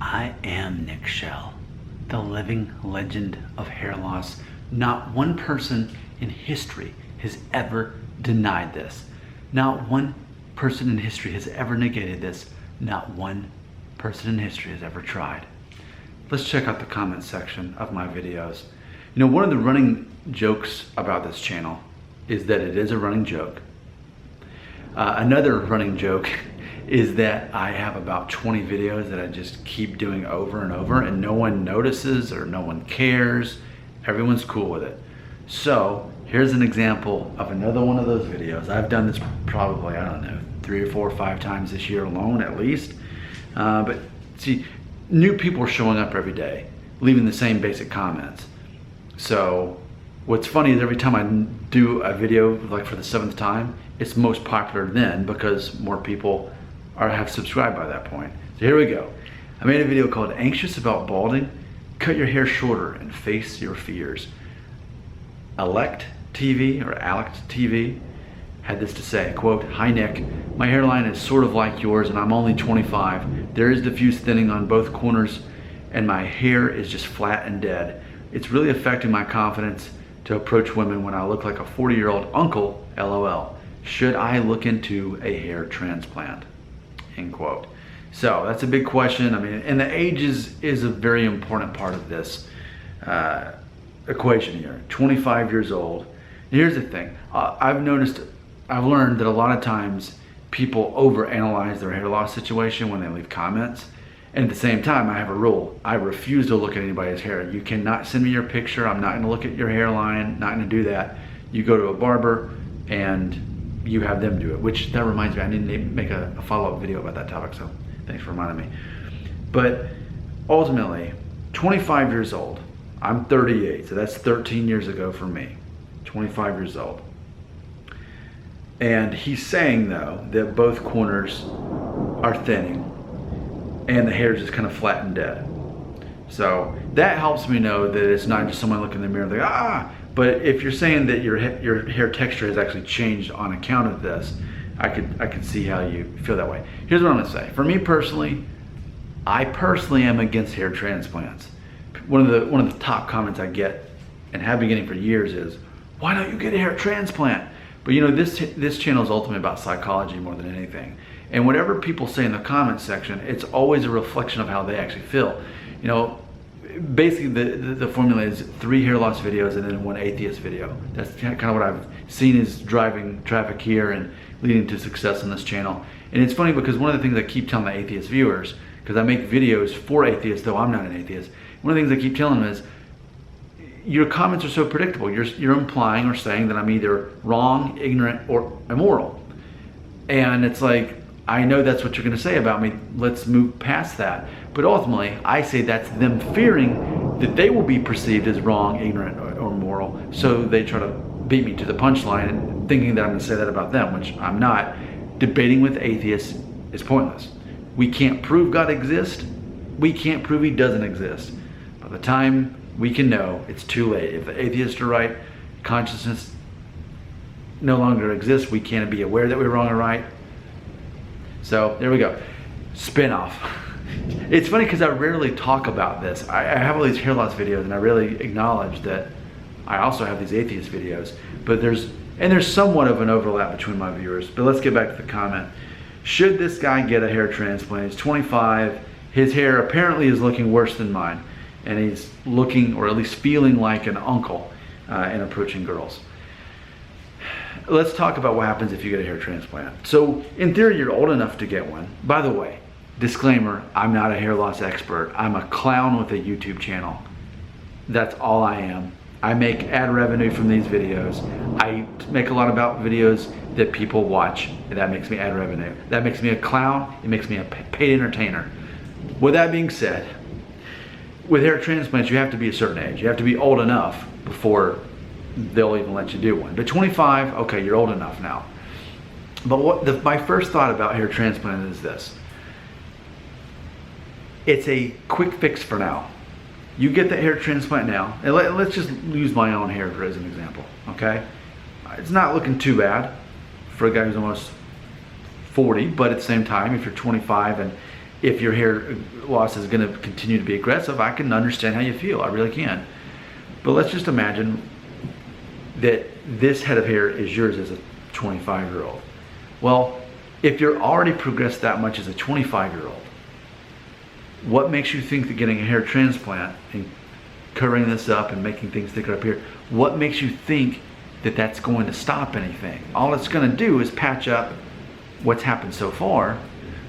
I am Nick Shell, the living legend of hair loss. Not one person in history has ever denied this. Not one person in history has ever negated this. Not one person in history has ever tried. Let's check out the comment section of my videos. You know, one of the running jokes about this channel is that it is a running joke. Another running joke is that I have about 20 videos that I just keep doing over and over and no one notices or no one cares. Everyone's cool with it. So here's an example of another one of those videos. I've done this probably, I don't know, 3 or 4 or 5 times this year alone at least. But see, new people are showing up every day, leaving the same basic comments. So what's funny is every time I do a video, like for the 7th time, it's most popular then because more people have subscribed by that point. So here we go. I made a video called Anxious About Balding? Cut your hair shorter and face your fears. Alect TV had this to say, quote, "Hi Nick, my hairline is sort of like yours and I'm only 25. There is diffuse thinning on both corners and my hair is just flat and dead. It's really affecting my confidence to approach women when I look like a 40-year-old uncle, LOL. Should I look into a hair transplant?" End quote. So that's a big question. I mean, and the age is a very important part of this equation here. 25 years old. Here's the thing. I've learned that a lot of times people overanalyze their hair loss situation when they leave comments. And at the same time, I have a rule. I refuse to look at anybody's hair. You cannot send me your picture. I'm not going to look at your hairline. Not going to do that. You go to a barber and you have them do it, which that reminds me, I need to make a follow-up video about that topic, so thanks for reminding me. But ultimately, 25 years old, I'm 38, so that's 13 years ago for me, 25 years old. And he's saying though, that both corners are thinning and the hair is just kind of flat and dead. So that helps me know that it's not just someone looking in the mirror and like, but if you're saying that your hair texture has actually changed on account of this, I could see how you feel that way. Here's what I'm gonna say. For me personally, I personally am against hair transplants. One of the top comments I get and have been getting for years is, why don't you get a hair transplant? But you know, this channel is ultimately about psychology more than anything. And whatever people say in the comment section, it's always a reflection of how they actually feel. You know, basically the formula is 3 hair loss videos and then 1 atheist video. That's kind of what I've seen is driving traffic here and leading to success on this channel. And it's funny because one of the things I keep telling the atheist viewers, because I make videos for atheists, though I'm not an atheist, one of the things I keep telling them is, your comments are so predictable. You're implying or saying that I'm either wrong, ignorant, or immoral. And it's like, I know that's what you're gonna say about me. Let's move past that. But ultimately, I say that's them fearing that they will be perceived as wrong, ignorant, or immoral. So they try to beat me to the punchline and thinking that I'm gonna say that about them, which I'm not. Debating with atheists is pointless. We can't prove God exists. We can't prove he doesn't exist. By the time we can know, it's too late. If the atheists are right, consciousness no longer exists. We can't be aware that we're wrong or right. So there we go. Spin-off. It's funny because I rarely talk about this. I have all these hair loss videos and I rarely acknowledge that I also have these atheist videos. But there's somewhat of an overlap between my viewers. But let's get back to the comment. Should this guy get a hair transplant? He's 25. His hair apparently is looking worse than mine. And he's looking, or at least feeling like an uncle in approaching girls. Let's talk about what happens if you get a hair transplant. So in theory, you're old enough to get one. By the way, disclaimer, I'm not a hair loss expert. I'm a clown with a YouTube channel. That's all I am. I make ad revenue from these videos. I make a lot about videos that people watch, and that makes me ad revenue. That makes me a clown. It makes me a paid entertainer. With that being said, with hair transplants, you have to be a certain age. You have to be old enough before they'll even let you do one. But 25, okay, you're old enough now. But my first thought about hair transplant is this. It's a quick fix for now. You get the hair transplant now, and let's just use my own hair as an example, okay? It's not looking too bad for a guy who's almost 40, but at the same time, if you're 25 and if your hair loss is going to continue to be aggressive, I can understand how you feel. I really can. But let's just imagine that this head of hair is yours as a 25-year-old. Well, if you're already progressed that much as a 25-year-old, what makes you think that getting a hair transplant and covering this up and making things thicker up here, what makes you think that that's going to stop anything? All it's going to do is patch up what's happened so far.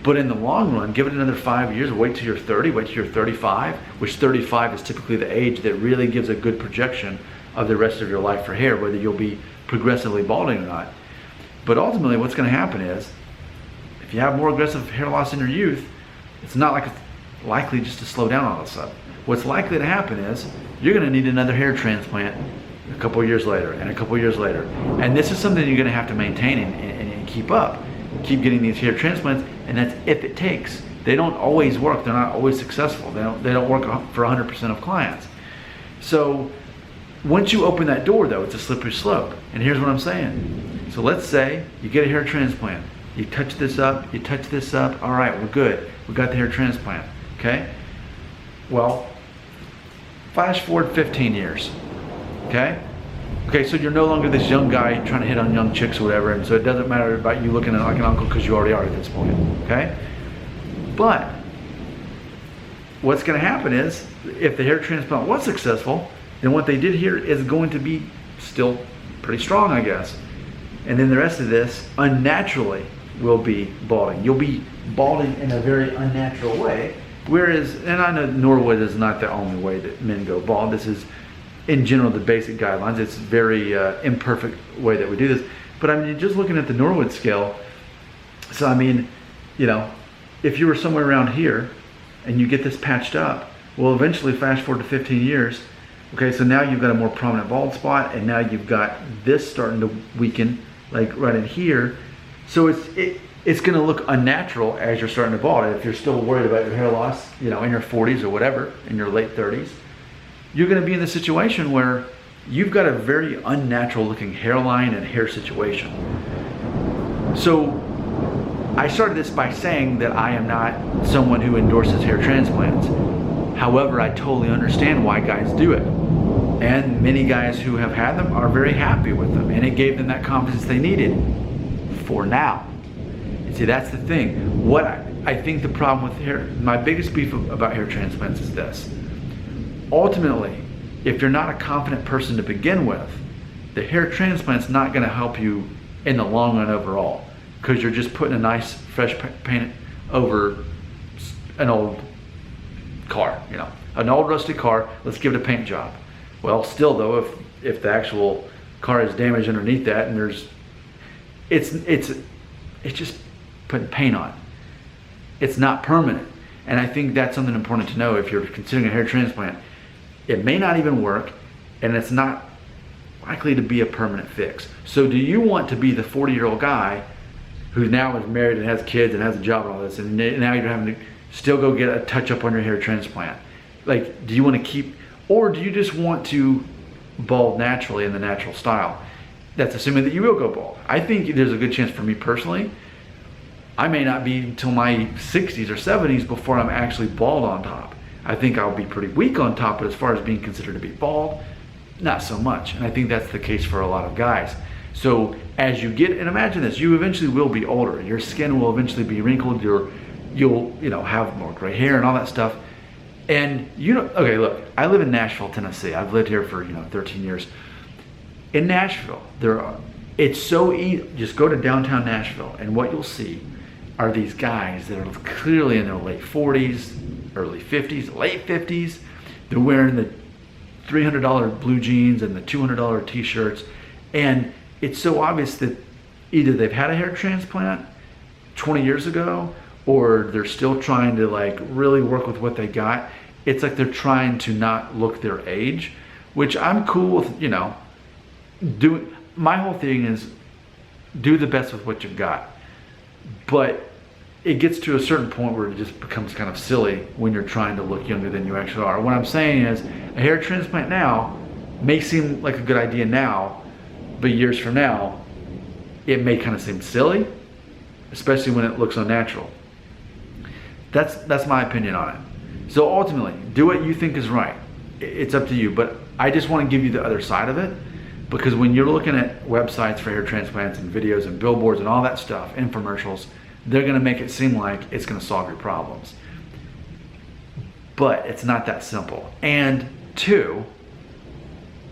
But in the long run, give it another 5 years, wait till you're 30, wait till you're 35, which 35 is typically the age that really gives a good projection of the rest of your life for hair, whether you'll be progressively balding or not. But ultimately what's going to happen is, if you have more aggressive hair loss in your youth, it's not like it's likely just to slow down all of a sudden. What's likely to happen is, you're going to need another hair transplant a couple of years later, and a couple of years later. And this is something you're going to have to maintain and keep up. Keep getting these hair transplants, and that's if it takes. They don't always work. They're not always successful. They don't work for 100% of clients. So once you open that door, though, it's a slippery slope. And here's what I'm saying. So let's say you get a hair transplant. You touch this up, you touch this up. All right, we're good. We got the hair transplant. Okay? Well, flash forward 15 years. Okay? Okay, so you're no longer this young guy trying to hit on young chicks or whatever, and so it doesn't matter about you looking like an uncle because you already are at this point, okay? But what's going to happen is, if the hair transplant was successful, then what they did here is going to be still pretty strong, I guess. And then the rest of this unnaturally will be balding. You'll be balding in a very unnatural way, whereas, and I know Norwood is not the only way that men go bald. This is, in general, the basic guidelines. It's a very imperfect way that we do this. But I mean, just looking at the Norwood scale, so I mean, you know, if you were somewhere around here and you get this patched up, well, eventually flash forward to 15 years, okay, so now you've got a more prominent bald spot, and now you've got this starting to weaken, like right in here. So it's gonna look unnatural as you're starting to bald. And if you're still worried about your hair loss, you know, in your 40s or whatever, in your late 30s, you're going to be in the situation where you've got a very unnatural looking hairline and hair situation. So I started this by saying that I am not someone who endorses hair transplants. However, I totally understand why guys do it. And many guys who have had them are very happy with them, and it gave them that confidence they needed for now. And see, that's the thing. What I think the problem with hair, my biggest beef about hair transplants is this. Ultimately, if you're not a confident person to begin with, the hair transplant's not going to help you in the long run overall, because you're just putting a nice fresh paint over an old car, you know, an old rusty car. Let's give it a paint job. Well, still though, if the actual car is damaged underneath that, and it's just putting paint on. It's not permanent, and I think that's something important to know if you're considering a hair transplant. It may not even work, and it's not likely to be a permanent fix. So do you want to be the 40-year-old guy who now is married and has kids and has a job and all this, and now you're having to still go get a touch-up on your hair transplant? Like, do you want to keep, or do you just want to bald naturally in the natural style? That's assuming that you will go bald. I think there's a good chance for me personally, I may not be until my 60s or 70s before I'm actually bald on top. I think I'll be pretty weak on top, but as far as being considered to be bald, not so much. And I think that's the case for a lot of guys. So as you get, and imagine this, you eventually will be older. Your skin will eventually be wrinkled. You'll have more gray hair and all that stuff. And okay, look, I live in Nashville, Tennessee. I've lived here for 13 years. In Nashville, it's so easy. Just go to downtown Nashville, and what you'll see are these guys that are clearly in their late 40s, early 50s, late 50s. They're wearing the $300 blue jeans and the $200 t-shirts, and it's so obvious that either they've had a hair transplant 20 years ago, or they're still trying to like really work with what they got. It's like they're trying to not look their age, which I'm cool with, my whole thing is do the best with what you've got. But it gets to a certain point where it just becomes kind of silly when you're trying to look younger than you actually are. What I'm saying is a hair transplant now may seem like a good idea now, but years from now, it may kind of seem silly, especially when it looks unnatural. That's my opinion on it. So ultimately, do what you think is right. It's up to you, but I just want to give you the other side of it, because when you're looking at websites for hair transplants and videos and billboards and all that stuff, infomercials, they're going to make it seem like it's going to solve your problems. But it's not that simple. And two,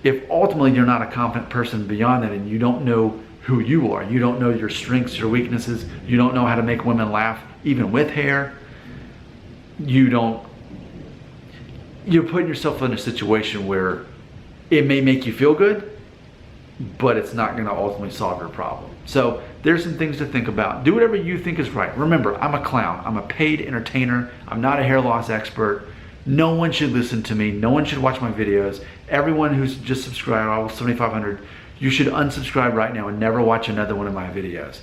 if ultimately you're not a confident person beyond that and you don't know who you are, you don't know your strengths, your weaknesses, you don't know how to make women laugh even with hair, you're putting yourself in a situation where it may make you feel good, but it's not going to ultimately solve your problem. So there's some things to think about. Do whatever you think is right. Remember, I'm a clown. I'm a paid entertainer. I'm not a hair loss expert. No one should listen to me. No one should watch my videos. Everyone who's just subscribed, almost 7,500, you should unsubscribe right now and never watch another one of my videos.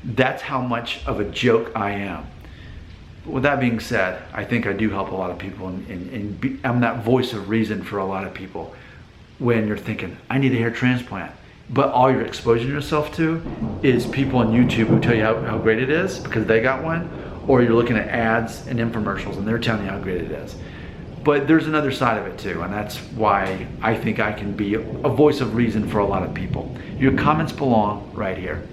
That's how much of a joke I am. With that being said, I think I do help a lot of people, and I'm that voice of reason for a lot of people when you're thinking, I need a hair transplant. But all you're exposing yourself to is people on YouTube who tell you how great it is because they got one, or you're looking at ads and infomercials and they're telling you how great it is. But there's another side of it too, and that's why I think I can be a voice of reason for a lot of people. Your comments belong right here.